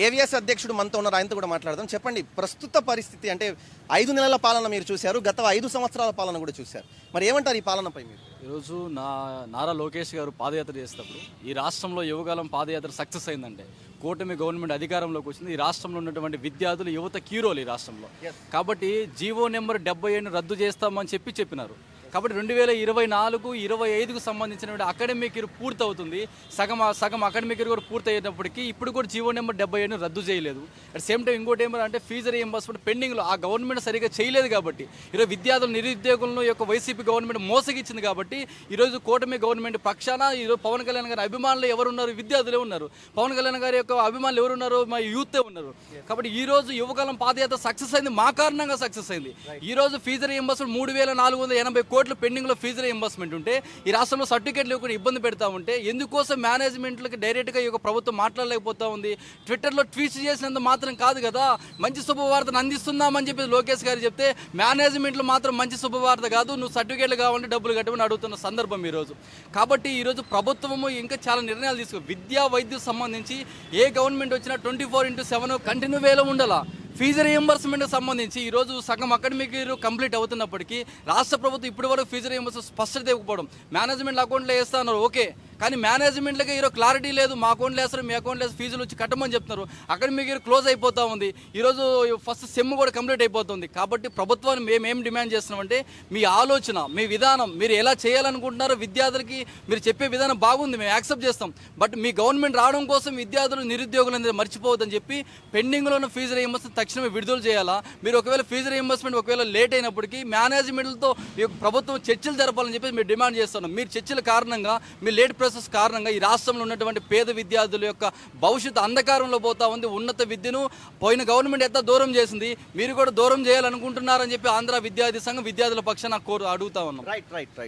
AVS అధ్యక్షుడు మనతో ఉన్నారు, ఆయనతో కూడా మాట్లాడదాం. చెప్పండి, ప్రస్తుత పరిస్థితి అంటే 5 నెలల పాలన మీరు చూశారు, గత 5 సంవత్సరాల పాలన కూడా చూశారు. మరి ఏమంటారు ఈ పాలనపై మీరు? ఈరోజు నారా లోకేష్ గారు పాదయాత్ర చేసేటప్పుడు ఈ రాష్ట్రంలో యువకాలం పాదయాత్ర సక్సెస్ అయిందంటే కూటమి గవర్నమెంట్ అధికారంలోకి వచ్చింది. ఈ రాష్ట్రంలో ఉన్నటువంటి విద్యార్థులు యువత కీరోలు ఈ రాష్ట్రంలో. కాబట్టి జీవో నెంబర్ 77 రద్దు చేస్తామని చెప్పినారు. కాబట్టి 2024-25కు సంబంధించిన అకాడమిక్ ఇయర్ పూర్తి అవుతుంది. సగం అకాడమిక్ ఇయర్ కూడా పూర్తి అయ్యేటప్పటికి ఇప్పుడు కూడా జీవో నెంబర్ 77 రద్దు చేయలేదు. అట్ సేమ్ టైం ఇంకోటి ఏమంటే ఫీజు రీయింబర్స్మెంట్ పెండింగ్లో ఆ గవర్నమెంట్ సరిగ్గా చేయలేదు. కాబట్టి ఈరోజు విద్యార్థులు నిరుద్యోగులను యొక్క వైసీపీ గవర్నమెంట్ మోసగిచ్చింది. కాబట్టి ఈరోజు కూటమి గవర్నమెంట్ పక్షాన ఈరోజు పవన్ కళ్యాణ్ గారి అభిమానులు ఎవరున్నారు? విద్యార్థులే ఉన్నారు. పవన్ కళ్యాణ్ గారి యొక్క అభిమానులు ఎవరున్నారు? మా యూతే ఉన్నారు. కాబట్టి ఈ రోజు యువకాలం పాదయాత్ర సక్సెస్ అయింది, మా కారణంగా సక్సెస్ అయింది. ఈ రోజు ఫీజు రీయింబర్స్మెంట్ 3,480 కోట్లు పెండింగ్లో ఫీజు రీయింబర్స్మెంట్ ఉంటే ఈ రాష్ట్రంలో సర్టిఫికేట్లు కూడా ఇబ్బంది పెడతా ఉంటే ఎందుకోసం మేనేజ్మెంట్లకి డైరెక్ట్గా ఈ ప్రభుత్వం మాట్లాడలేకపోతా ఉంది? ట్విట్టర్లో ట్వీట్ చేసినంత మాత్రం కాదు కదా, మంచి శుభవార్తను అందిస్తున్నామని చెప్పి లోకేష్ గారు చెప్తే మేనేజ్మెంట్లు మాత్రం మంచి శుభవార్త కాదు, నువ్వు సర్టిఫికేట్లు కావాలంటే డబ్బులు కట్టమని అడుగుతున్న సందర్భం ఈరోజు. కాబట్టి ఈరోజు ప్రభుత్వము ఇంకా చాలా నిర్ణయాలు తీసుకో. విద్యా వైద్యం సంబంధించి ఏ గవర్నమెంట్ వచ్చినా 24/7 కంటిన్యూ వేలో ఉండాలా. ఫీజు రీయింబర్స్మెంట్కి సంబంధించి ఈరోజు సగం అకాడమిక్ ఇయర్ కంప్లీట్ అవుతున్నప్పటికీ రాష్ట్ర ప్రభుత్వం ఇప్పటి వరకు ఫీజు రీయింబర్స్మెంట్ స్పష్టత ఇవ్వకపోవడం. మేనేజ్మెంట్ అకౌంట్లో వేస్తున్నారు ఓకే, కానీ మేనేజ్మెంట్లకి ఈరోజు క్లారిటీ లేదు. మా అకౌంట్లో వేస్తారు, మీ అకౌంట్లో వేస్తారు, ఫీజులు వచ్చి కట్టమని చెప్తున్నారు. అకాడమిక్ ఇయర్ క్లోజ్ అయిపోతూ ఉంది. ఈరోజు ఫస్ట్ సెమ్ కూడా కంప్లీట్ అయిపోతుంది. కాబట్టి ప్రభుత్వాన్ని మేమేం డిమాండ్ చేస్తున్నామంటే మీ ఆలోచన, మీ విధానం, మీరు ఎలా చేయాలనుకుంటున్నారో విద్యార్థులకి మీరు చెప్పే విధానం బాగుంది, మేము యాక్సెప్ట్ చేస్తాం. బట్ మీ గవర్నమెంట్ రావడం కోసం విద్యార్థులు నిరుద్యోగులు అనేది మర్చిపోవద్దని చెప్పి పెండింగ్లో ఉన్న ఫీజు రీయింబర్స్మెంట్ తక్షణమే విడుదల చేయాలా. మీరు ఒకవేళ ఫీజు రీయింబర్స్మెంట్ ఒకవేళ లేట్ అయినప్పటికీ మేనేజ్మెంట్లతో ప్రభుత్వం చర్చలు జరపాలని చెప్పి మేము డిమాండ్ చేస్తున్నాం. మీరు చర్చల కారణంగా, మీ లేట్ ప్రాసెస్ కారణంగా ఈ రాష్ట్రంలో ఉన్నటువంటి పేద విద్యార్థుల యొక్క భవిష్యత్తు అంధకారంలో పోతా ఉంది. ఉన్నత విద్యను పోయిన గవర్నమెంట్ ఎంత దూరం చేసింది, మీరు కూడా దూరం చేయాలనుకుంటున్నారని చెప్పి ఆంధ్ర విద్యార్థి సంఘం విద్యార్థుల పక్షాన అడుగుతా ఉన్నాం. రైట్.